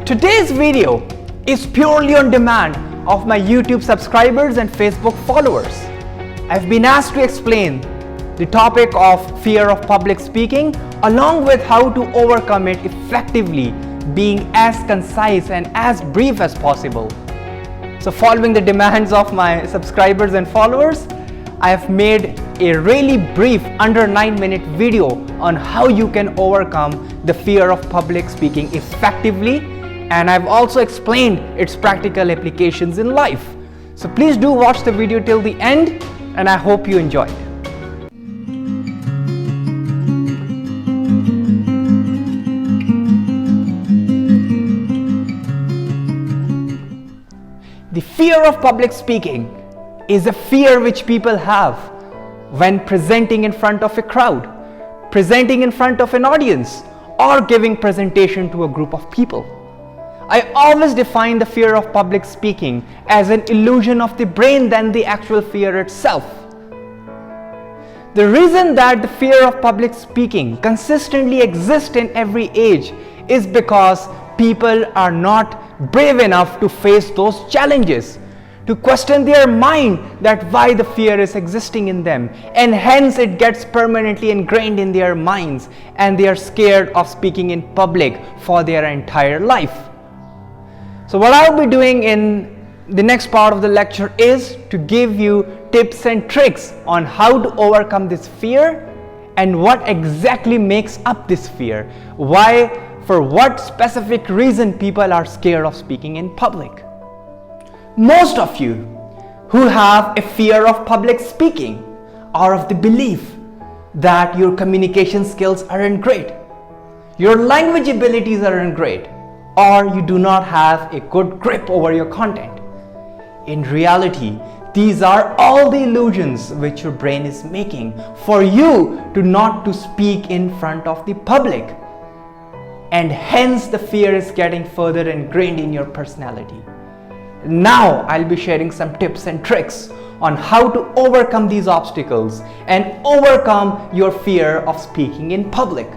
Today's video is purely on demand of my YouTube subscribers and Facebook followers. I've been asked to explain the topic of fear of public speaking along with how to overcome it effectively, being as concise and as brief as possible. So following the demands of my subscribers and followers, I have made a really brief under 9-minute video on how you can overcome the fear of public speaking effectively, and I've also explained its practical applications in life. So please do watch the video till the end, and I hope you enjoyed. The fear of public speaking is a fear which people have when presenting in front of a crowd, presenting in front of an audience, or giving presentation to a group of people. I always define the fear of public speaking as an illusion of the brain than the actual fear itself. The reason that the fear of public speaking consistently exists in every age is because people are not brave enough to face those challenges, to question their mind that why the fear is existing in them, and hence it gets permanently ingrained in their minds and they are scared of speaking in public for their entire life. So what I'll be doing in the next part of the lecture is to give you tips and tricks on how to overcome this fear and what exactly makes up this fear, why, for what specific reason people are scared of speaking in public. Most of you who have a fear of public speaking are of the belief that your communication skills aren't great, your language abilities aren't great, or you do not have a good grip over your content. In reality, these are all the illusions which your brain is making for you to not to speak in front of the public, and hence the fear is getting further ingrained in your personality. Now I'll be sharing some tips and tricks on how to overcome these obstacles and overcome your fear of speaking in public.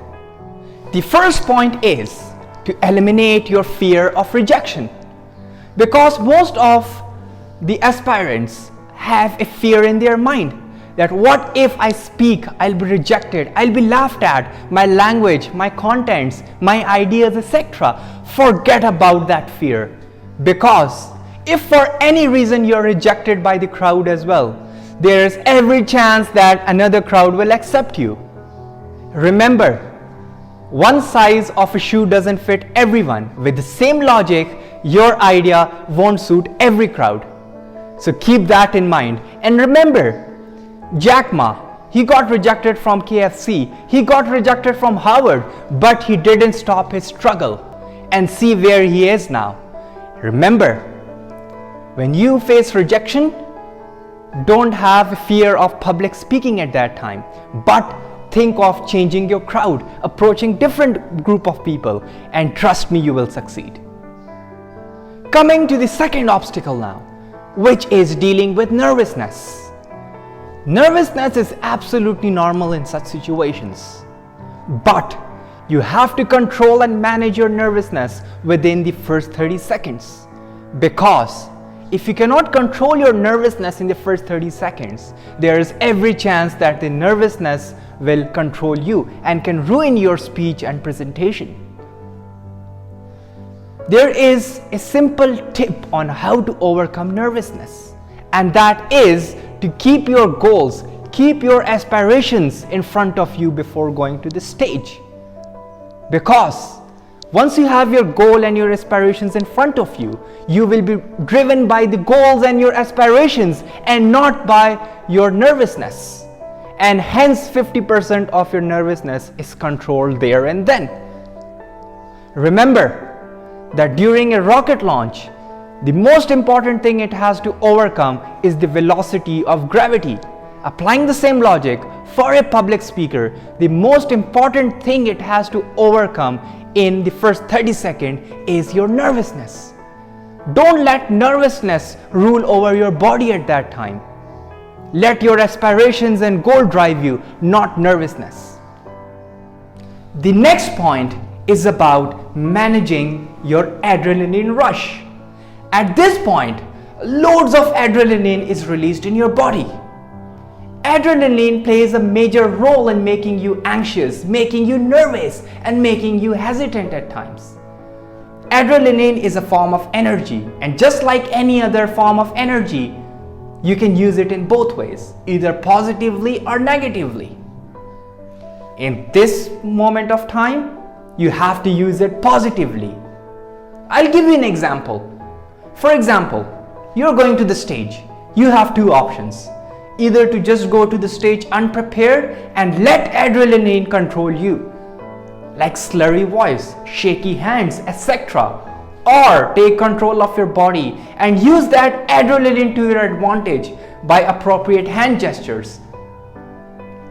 The first point is to eliminate your fear of rejection, because most of the aspirants have a fear in their mind that what if I speak, I'll be rejected, I'll be laughed at, my language, my contents, my ideas, etc. Forget about that fear, because if for any reason you're rejected by the crowd as well, there is every chance that another crowd will accept you. Remember, one size of a shoe doesn't fit everyone. With the same logic, your idea won't suit every crowd. So keep that in mind. And remember, Jack Ma, he got rejected from KFC, he got rejected from Harvard, but he didn't stop his struggle. And see where he is now. Remember, when you face rejection, don't have a fear of public speaking at that time, but think of changing your crowd, approaching different group of people, and trust me, you will succeed. Coming to the second obstacle now, which is dealing with nervousness. Nervousness is absolutely normal in such situations, but you have to control and manage your nervousness within the first 30 seconds, because if you cannot control your nervousness in the first 30 seconds, there is every chance that the nervousness will control you and can ruin your speech and presentation. There is a simple tip on how to overcome nervousness, and that is to keep your goals, keep your aspirations in front of you before going to the stage. Because once you have your goal and your aspirations in front of you, you will be driven by the goals and your aspirations and not by your nervousness. And hence 50% of your nervousness is controlled there and then. Remember that during a rocket launch, the most important thing it has to overcome is the velocity of gravity. Applying the same logic for a public speaker, the most important thing it has to overcome in the first 30 seconds is your nervousness. Don't let nervousness rule over your body at that time. Let your aspirations and goal drive you, not nervousness. The next point is about managing your adrenaline rush. At this point, loads of adrenaline is released in your body. Adrenaline plays a major role in making you anxious, making you nervous, and making you hesitant at times. Adrenaline is a form of energy, and just like any other form of energy, you can use it in both ways, either positively or negatively. In this moment of time, you have to use it positively. I'll give you an example. For example, you're going to the stage. You have two options. Either to just go to the stage unprepared and let adrenaline control you, like slurry voice, shaky hands, etc. Or take control of your body and use that adrenaline to your advantage by appropriate hand gestures.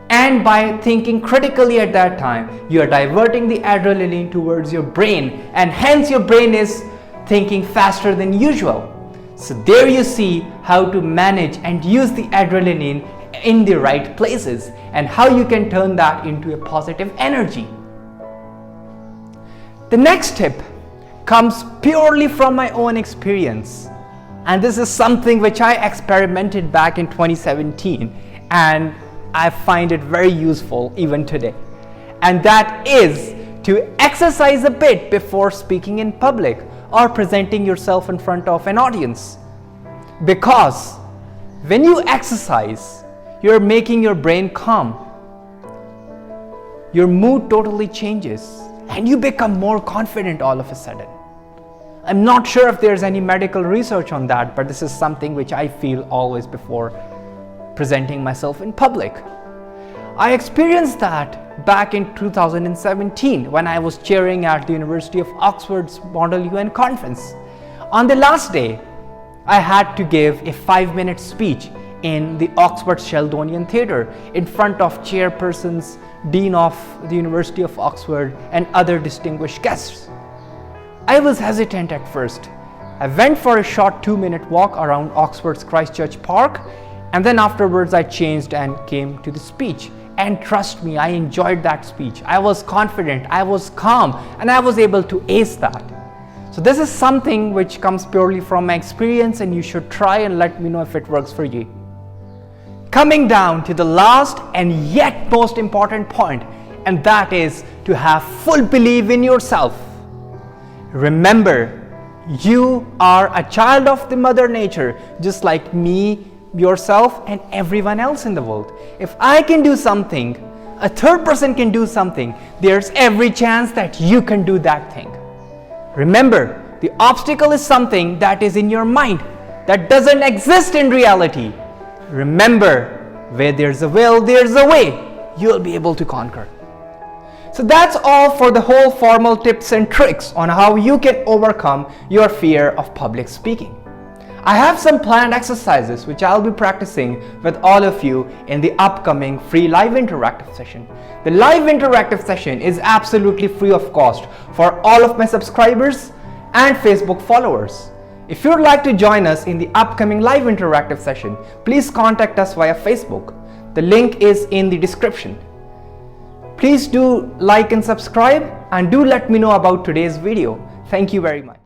And by thinking critically at that time, you are diverting the adrenaline towards your brain, and hence your brain is thinking faster than usual. So there you see how to manage and use the adrenaline in the right places and how you can turn that into a positive energy. The next tip comes purely from my own experience, and this is something which I experimented back in 2017 and I find it very useful even today, and that is to exercise a bit before speaking in public or presenting yourself in front of an audience. Because when you exercise, you're making your brain calm. Your mood totally changes and you become more confident all of a sudden. I'm not sure if there's any medical research on that, but this is something which I feel always before presenting myself in public. I experienced that back in 2017 when I was chairing at the University of Oxford's Model UN conference. On the last day, I had to give a 5-minute speech in the Oxford Sheldonian Theatre in front of chairpersons, Dean of the University of Oxford, and other distinguished guests. I was hesitant at first. I went for a short 2-minute walk around Oxford's Christchurch Park, and then afterwards I changed and came to the speech. And trust me, I enjoyed that speech. I was confident, I was calm, and I was able to ace that. So this is something which comes purely from my experience, and you should try and let me know if it works for you. Coming down to the last and yet most important point, and that is to have full belief in yourself. Remember, you are a child of the Mother Nature, just like me, yourself, and everyone else in the world. If I can do something, a third person can do something, there's every chance that you can do that thing. Remember, the obstacle is something that is in your mind, that doesn't exist in reality. Remember, where there's a will, there's a way. You'll be able to conquer. So that's all for the whole formal tips and tricks on how you can overcome your fear of public speaking. I have some planned exercises which I'll be practicing with all of you in the upcoming free live interactive session. The live interactive session is absolutely free of cost for all of my subscribers and Facebook followers. If you'd like to join us in the upcoming live interactive session, please contact us via Facebook. The link is in the description. Please do like and subscribe, and do let me know about today's video. Thank you very much.